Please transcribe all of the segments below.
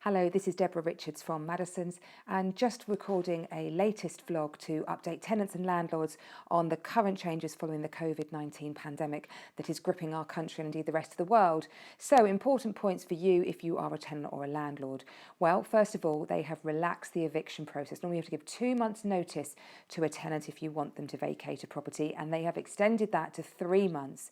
Hello, this is Deborah Richards from Maddisons and just recording a latest vlog to update tenants and landlords on the current changes following the COVID-19 pandemic that is gripping our country and indeed the rest of the world. So important points for you if you are a tenant or a landlord. Well, first of all, they have relaxed the eviction process. Normally you have to give 2 months notice to a tenant if you want them to vacate a property, and they have extended that to 3 months.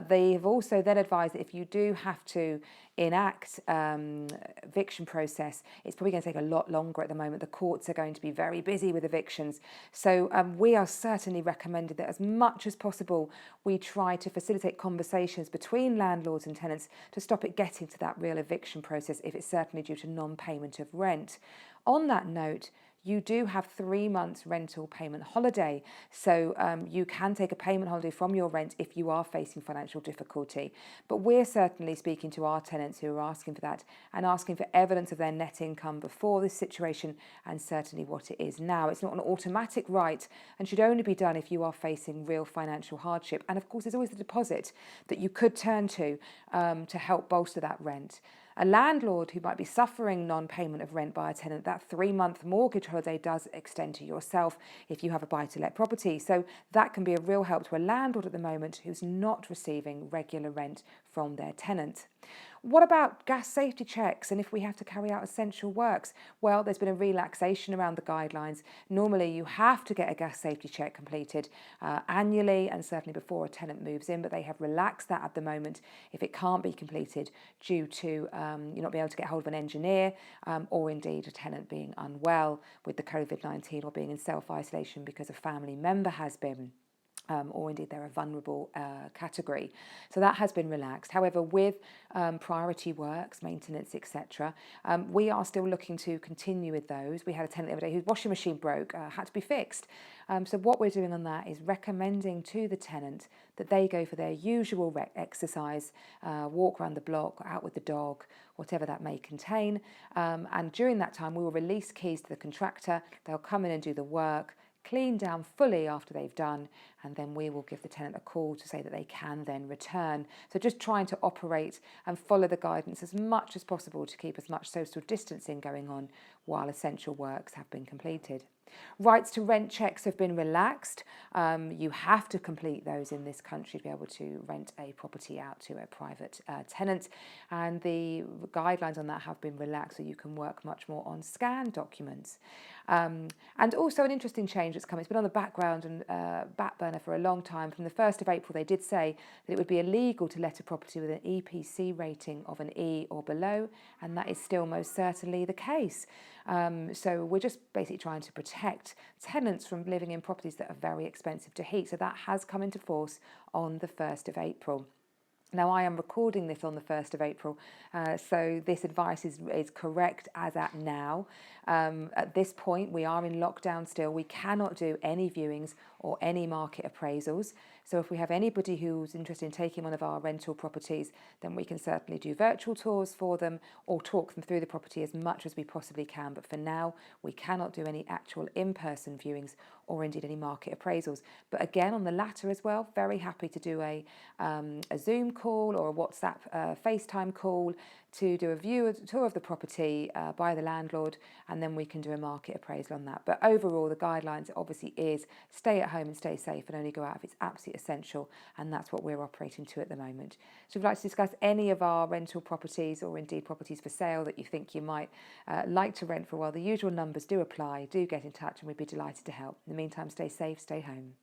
They have also then advised that if you do have to enact eviction process, it's probably going to take a lot longer at the moment. The courts are going to be very busy with evictions. So we are certainly recommended that as much as possible we try to facilitate conversations between landlords and tenants to stop it getting to that real eviction process if it's certainly due to non-payment of rent. On that note, you do have 3 months rental payment holiday. So you can take a payment holiday from your rent if you are facing financial difficulty. But we're certainly speaking to our tenants who are asking for that and asking for evidence of their net income before this situation and certainly what it is now. It's not an automatic right and should only be done if you are facing real financial hardship. And of course, there's always the deposit that you could turn to help bolster that rent. A landlord who might be suffering non-payment of rent by a tenant, that 3-month mortgage holiday does extend to yourself if you have a buy-to-let property. So that can be a real help to a landlord at the moment who's not receiving regular rent from their tenant. What about gas safety checks and if we have to carry out essential works? Well, there's been a relaxation around the guidelines. Normally you have to get a gas safety check completed annually and certainly before a tenant moves in, but they have relaxed that at the moment if it can't be completed due to you not being able to get hold of an engineer or indeed a tenant being unwell with the COVID-19 or being in self-isolation because a family member has been. Or indeed they're a vulnerable category. So that has been relaxed. However, with priority works, maintenance, etc., we are still looking to continue with those. We had a tenant the other day whose washing machine broke, had to be fixed. So what we're doing on that is recommending to the tenant that they go for their usual exercise, walk around the block, out with the dog, whatever that may contain. And during that time, we will release keys to the contractor. They'll come in and do the work, clean down fully after they've done, and then we will give the tenant a call to say that they can then return. So just trying to operate and follow the guidance as much as possible to keep as much social distancing going on while essential works have been completed. Rights to rent checks have been relaxed. You have to complete those in this country to be able to rent a property out to a private tenant, and the guidelines on that have been relaxed so you can work much more on scanned documents. And also an interesting change that's come, it's been on the background and back burner for a long time. From the 1st of April they did say that it would be illegal to let a property with an EPC rating of an E or below, and that is still most certainly the case. So we're just basically trying to protect tenants from living in properties that are very expensive to heat. So that has come into force on the 1st of April. Now, I am recording this on the 1st of April, so this advice is correct as at now. At this point, we are in lockdown still. We cannot do any viewings or any market appraisals. So if we have anybody who's interested in taking one of our rental properties, then we can certainly do virtual tours for them or talk them through the property as much as we possibly can. But for now, we cannot do any actual in-person viewings or indeed any market appraisals. But again, on the latter as well, very happy to do a Zoom call or a WhatsApp FaceTime call to do a tour of the property by the landlord, and then we can do a market appraisal on that. But overall, the guidelines obviously is stay at home and stay safe and only go out if it's absolutely essential, and that's what we're operating to at the moment. So if you'd like to discuss any of our rental properties or indeed properties for sale that you think you might like to rent for a while, the usual numbers do apply. Do get in touch and we'd be delighted to help. In the meantime, stay safe, stay home.